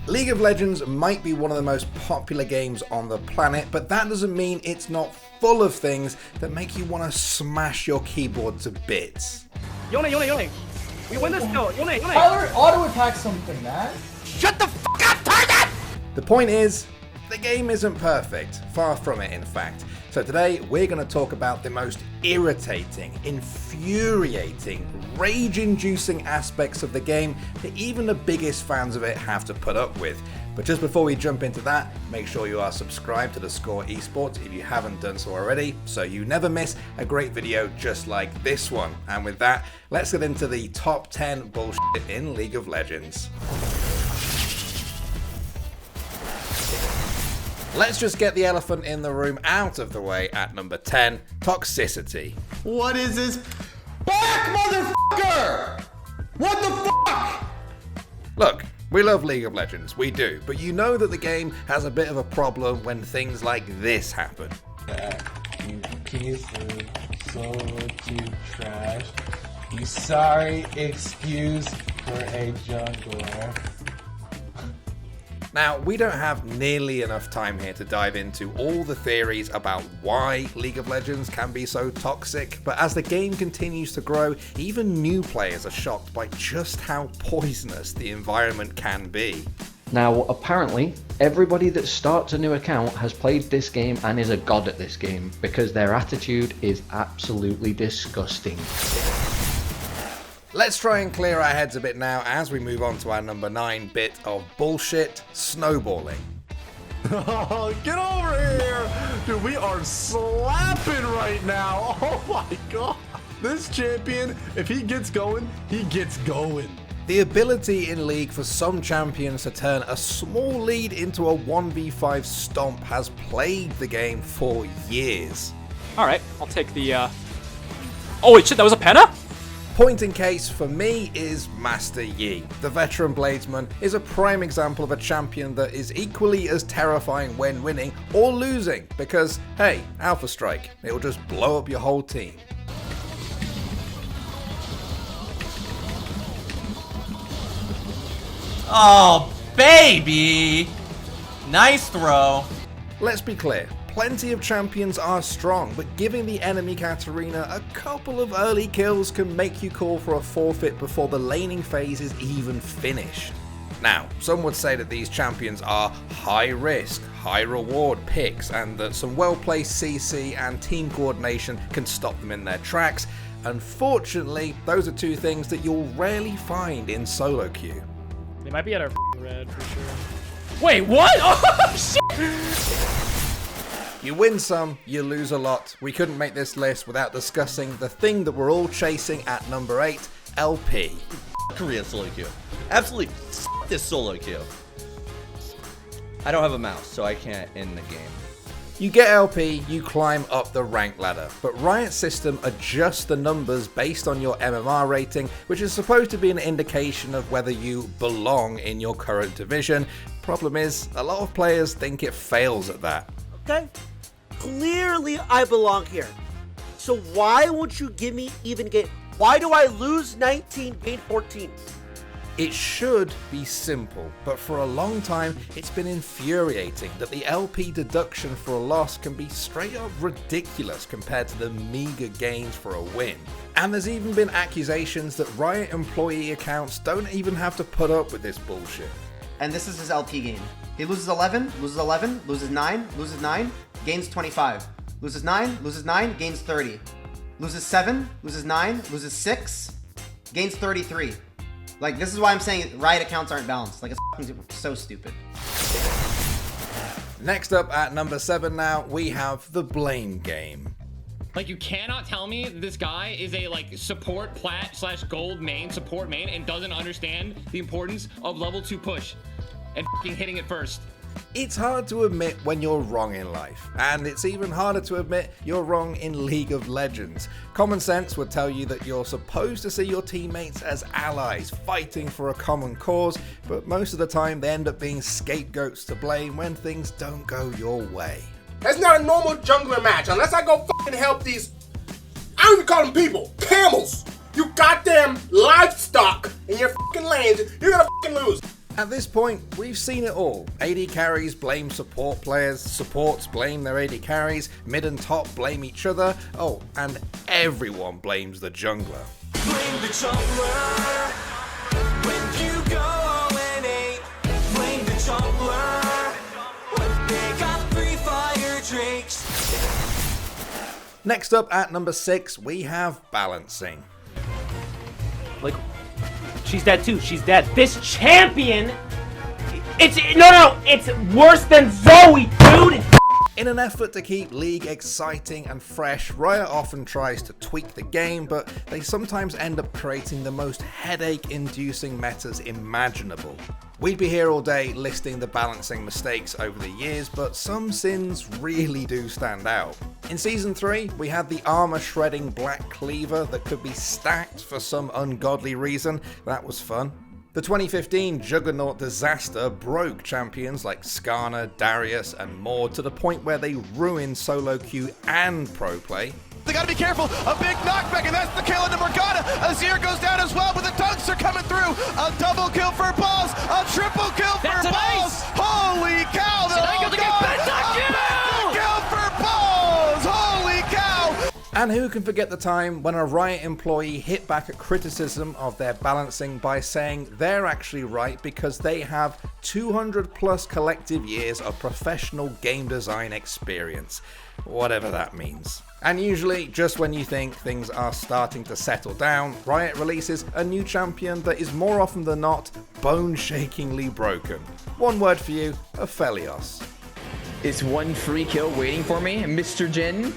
League of Legends might be one of the most popular games on the planet, but that doesn't mean it's not full of things that make you want to smash your keyboard to bits. Yone. We win this still. Yone. Tyler auto-attack something, man. Shut the fuck up, target! The point is, the game isn't perfect. Far from it, in fact. So today, we're going to talk about the most irritating, infuriating, rage-inducing aspects of the game that even the biggest fans of it have to put up with. But just before we jump into that, make sure you are subscribed to theScore esports if you haven't done so already, so you never miss a great video just like this one. And with that, let's get into the top 10 bullshit in League of Legends. Let's just get the elephant in the room out of the way at number 10, Toxicity. What is this? Back, motherfucker! What the fuck? Look, we love League of Legends, we do, but you know that the game has a bit of a problem when things like this happen. You piece of solo to trash. You sorry excuse for a jungler. Now, we don't have nearly enough time here to dive into all the theories about why League of Legends can be so toxic, but as the game continues to grow, even new players are shocked by just how poisonous the environment can be. Now, apparently, everybody that starts a new account has played this game and is a god at this game, because their attitude is absolutely disgusting. Let's try and clear our heads a bit now as we move on to our number 9 bit of bullshit, snowballing. Oh, get over here! Dude, we are slapping right now. Oh my god. This champion, if he gets going, he gets going. The ability in League for some champions to turn a small lead into a 1v5 stomp has plagued the game for years. Alright, I'll take the, Oh wait, shit, that was a penna? Point in case for me is Master Yi. The veteran bladesman is a prime example of a champion that is equally as terrifying when winning or losing because, hey, Alpha Strike, it'll just blow up your whole team. Oh, baby! Nice throw. Let's be clear. Plenty of champions are strong, but giving the enemy Katarina a couple of early kills can make you call for a forfeit before the laning phase is even finished. Now, some would say that these champions are high risk, high reward picks, and that some well-placed CC and team coordination can stop them in their tracks. Unfortunately, those are two things that you'll rarely find in solo queue. They might be at our red for sure. Wait, what? Oh, shit! You win some, you lose a lot. We couldn't make this list without discussing the thing that we're all chasing at number 8, LP. Korea solo queue. Absolutely this solo queue. I don't have a mouse, so I can't end the game. You get LP, you climb up the rank ladder, but Riot's system adjusts the numbers based on your MMR rating, which is supposed to be an indication of whether you belong in your current division. Problem is, a lot of players think it fails at that. Okay? Clearly I belong here. So why won't you give me even game? Why do I lose 19, gain 14? It should be simple, but for a long time it's been infuriating that the LP deduction for a loss can be straight up ridiculous compared to the meager gains for a win. And there's even been accusations that Riot employee accounts don't even have to put up with this bullshit. And this is his LP game. He loses 11, loses 11, loses 9, loses 9, gains 25. Loses 9, gains 30. Loses 7, loses 9, loses 6, gains 33. Like, this is why I'm saying Riot accounts aren't balanced. Like, it's so stupid. Next up at number 7 now, we have the blame game. Like, you cannot tell me this guy is a, like, support plat / gold main, support main, and doesn't understand the importance of level 2 push and f***ing hitting it first. It's hard to admit when you're wrong in life, and it's even harder to admit you're wrong in League of Legends. Common sense would tell you that you're supposed to see your teammates as allies, fighting for a common cause, but most of the time they end up being scapegoats to blame when things don't go your way. That's not a normal jungler match unless I go fucking help these, I don't even call them people, camels. You goddamn livestock in your fucking lanes, you're gonna fucking lose. At this point, we've seen it all. AD carries blame support players, supports blame their AD carries, mid and top blame each other, oh, and everyone blames the jungler. Blame the jungler when you go 0-8. Blame the jungler when they got 3 fire drakes. Next up at number 6, we have balancing. Like, she's dead too. She's dead. This champion, it's worse than Zoe, dude. In an effort to keep League exciting and fresh, Riot often tries to tweak the game, but they sometimes end up creating the most headache-inducing metas imaginable. We'd be here all day listing the balancing mistakes over the years, but some sins really do stand out. In Season 3, we had the armor-shredding Black Cleaver that could be stacked for some ungodly reason. That was fun. The 2015 Juggernaut disaster broke champions like Skarner, Darius, and more to the point where they ruined solo queue and pro play. They gotta be careful. A big knockback, and that's the kill into Morgana. Azir goes down as well, but the dunks are coming through. A double kill for Balls. A triple kill for Balls. Holy cow! They're all gone. A kill for Balls. Holy cow! And who can forget the time when a Riot employee hit back at criticism of their balancing by saying they're actually right because they have 200 plus collective years of professional game design experience, whatever that means. And usually, just when you think things are starting to settle down, Riot releases a new champion that is more often than not bone-shakingly broken. One word for you, Aphelios. Is one free kill waiting for me, Mr. Jin?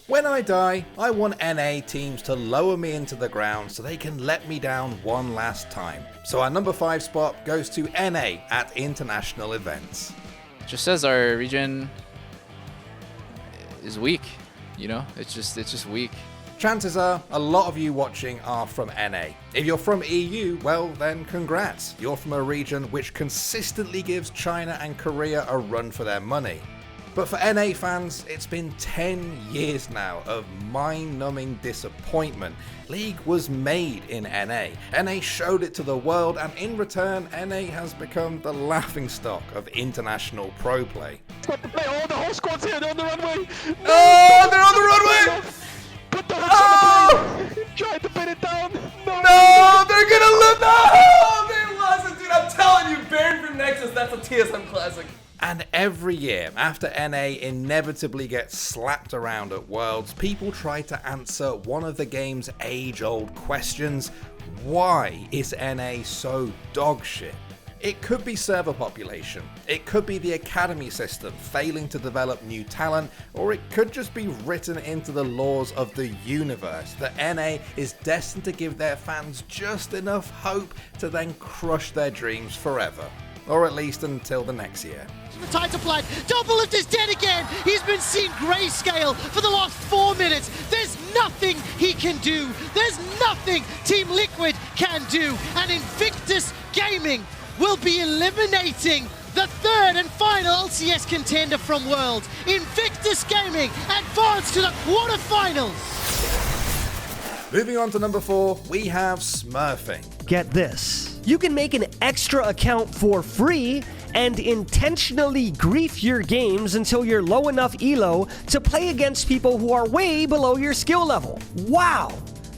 When I die, I want NA teams to lower me into the ground so they can let me down one last time. So our number 5 spot goes to NA at international events. Just says our region is weak, you know? It's just weak. Chances are, a lot of you watching are from NA. If you're from EU, well then congrats. You're from a region which consistently gives China and Korea a run for their money. But for NA fans, it's been 10 years now of mind-numbing disappointment. League was made in NA. NA showed it to the world, and in return, NA has become the laughingstock of international pro play. Stop the play. Oh, the whole squad's here. They're on the runway. Oh, they're on the runway! Put the hooks on the play. Try to pin it down. No, they're gonna lose. No, they lost it, dude. I'm telling you, Baron from Nexus, that's a TSM classic. And every year, after NA inevitably gets slapped around at Worlds, people try to answer one of the game's age-old questions. Why is NA so dogshit? It could be server population, it could be the academy system failing to develop new talent, or it could just be written into the laws of the universe that NA is destined to give their fans just enough hope to then crush their dreams forever. Or at least until the next year. The Titan flag, Doublelift is dead again. He's been seeing grayscale for the last 4 minutes. There's nothing he can do. There's nothing Team Liquid can do. And Invictus Gaming will be eliminating the 3rd and final LCS contender from Worlds. Invictus Gaming advance to the quarterfinals. Moving on to number 4, we have Smurfing. Get this. You can make an extra account for free and intentionally grief your games until you're low enough elo to play against people who are way below your skill level. Wow!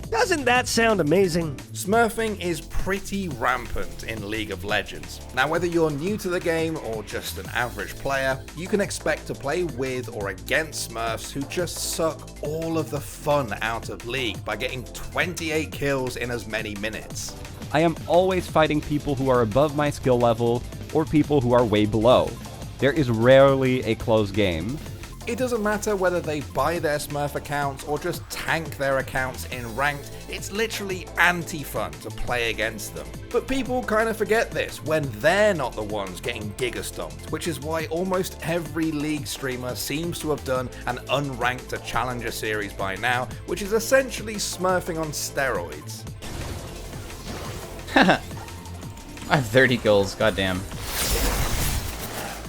Doesn't that sound amazing? Smurfing is pretty rampant in League of Legends. Now, whether you're new to the game or just an average player, you can expect to play with or against Smurfs who just suck all of the fun out of League by getting 28 kills in as many minutes. I am always fighting people who are above my skill level or people who are way below. There is rarely a close game. It doesn't matter whether they buy their Smurf accounts or just tank their accounts in ranked, it's literally anti-fun to play against them. But people kind of forget this when they're not the ones getting giga-stomped, which is why almost every League streamer seems to have done an unranked to Challenger series by now, which is essentially Smurfing on steroids. I have 30 kills, goddamn.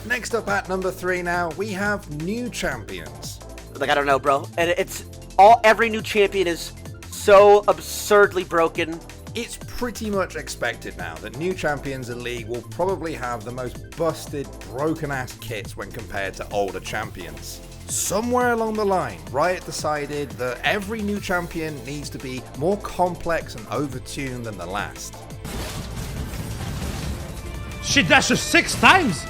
Next up at number 3 now, we have new champions. Like, I don't know, bro. And it's Every new champion is so absurdly broken. It's pretty much expected now that new champions in League will probably have the most busted, broken-ass kits when compared to older champions. Somewhere along the line, Riot decided that every new champion needs to be more complex and overtuned than the last. She dashes 6 times!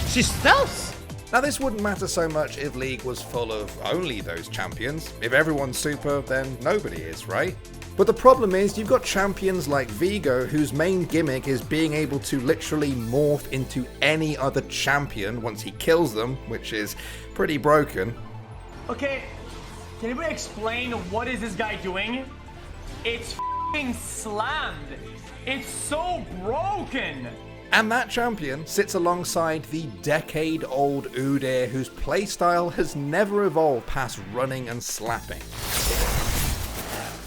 She stealths! Now this wouldn't matter so much if League was full of only those champions. If everyone's super, then nobody is, right? But the problem is you've got champions like Vigo whose main gimmick is being able to literally morph into any other champion once he kills them, which is pretty broken. Okay, can anybody explain what is this guy doing? It's f***ing slammed. It's so broken. And that champion sits alongside the decade-old Udyr whose playstyle has never evolved past running and slapping.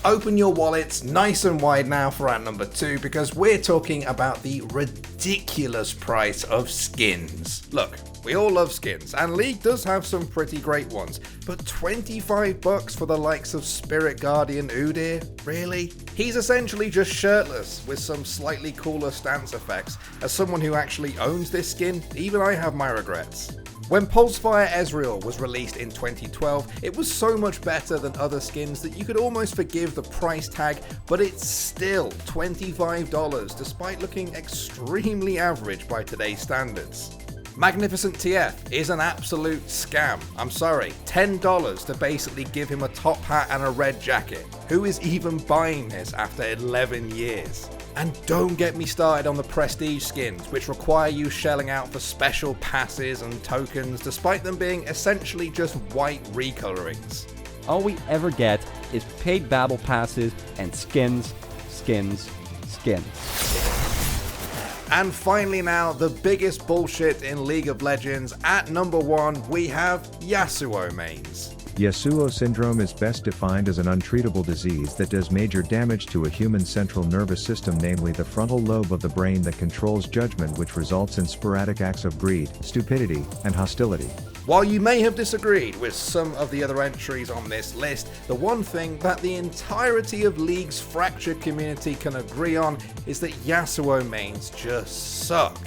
Open your wallets nice and wide now for our number 2 because we're talking about the ridiculous price of skins. Look, we all love skins and League does have some pretty great ones, but $25 for the likes of Spirit Guardian Udyr? Really? He's essentially just shirtless with some slightly cooler stance effects. As someone who actually owns this skin, even I have my regrets. When Pulsefire Ezreal was released in 2012, it was so much better than other skins that you could almost forgive the price tag, but it's still $25 despite looking extremely average by today's standards. Magnificent TF is an absolute scam. I'm sorry, $10 to basically give him a top hat and a red jacket. Who is even buying this after 11 years? And don't get me started on the prestige skins, which require you shelling out for special passes and tokens, despite them being essentially just white recolorings. All we ever get is paid battle passes and skins, skins, skins. And finally now, the biggest bullshit in League of Legends. At number 1, we have Yasuo mains. Yasuo syndrome is best defined as an untreatable disease that does major damage to a human central nervous system, namely the frontal lobe of the brain that controls judgment, which results in sporadic acts of greed, stupidity, and hostility. While you may have disagreed with some of the other entries on this list, the one thing that the entirety of League's fractured community can agree on is that Yasuo mains just suck.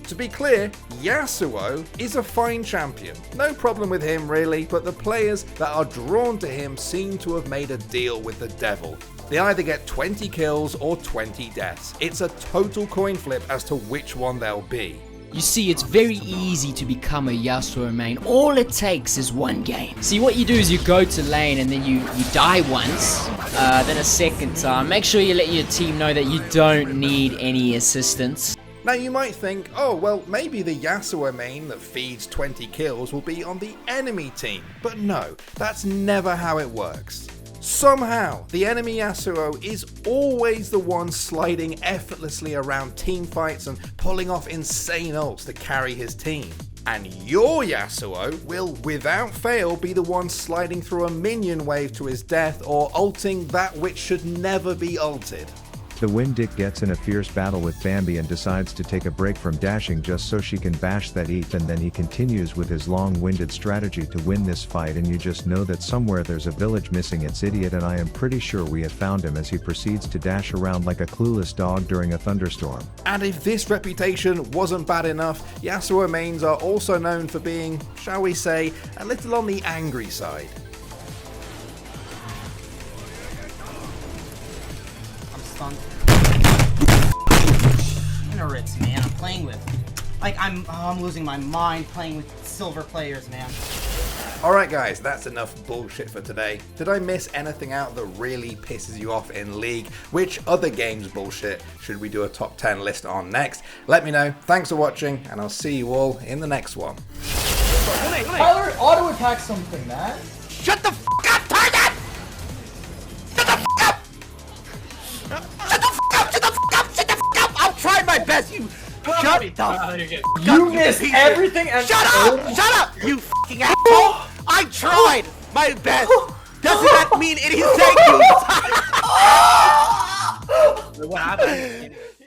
To be clear, Yasuo is a fine champion. No problem with him really, but the players that are drawn to him seem to have made a deal with the devil. They either get 20 kills or 20 deaths. It's a total coin flip as to which one they'll be. You see, it's very easy to become a Yasuo main. All it takes is one game. See, what you do is you go to lane and then you die once, then a second time. Make sure you let your team know that you don't need any assistance. Now you might think, oh well, maybe the Yasuo main that feeds 20 kills will be on the enemy team. But no, that's never how it works. Somehow, the enemy Yasuo is always the one sliding effortlessly around team fights and pulling off insane ults to carry his team. And your Yasuo will, without fail, be the one sliding through a minion wave to his death or ulting that which should never be ulted. The Windick gets in a fierce battle with Bambi and decides to take a break from dashing just so she can bash that ETH, and then he continues with his long-winded strategy to win this fight, and you just know that somewhere there's a village missing its idiot, and I am pretty sure we have found him as he proceeds to dash around like a clueless dog during a thunderstorm. And if this reputation wasn't bad enough, Yasuo mains are also known for being, shall we say, a little on the angry side. Ignorance, man. I'm playing with, like, I'm losing my mind playing with silver players, man. Alright guys, that's enough bullshit for today. Did I miss anything out that really pisses you off in League? Which other games bullshit should we do a top 10 list on next? Let me know. Thanks for watching, and I'll see you all in the next one. Tyler auto-attack something, man. Shut the f*** up, target! Shut the f*** up! Shut the f*** up! Shut the f*** up! Shut the f*** up! I'll try my best, you... Shut the You missed everything and... Shut up! Shut up! You f***ing asshole! I tried my best! Doesn't that mean anything? Thank you! What happened?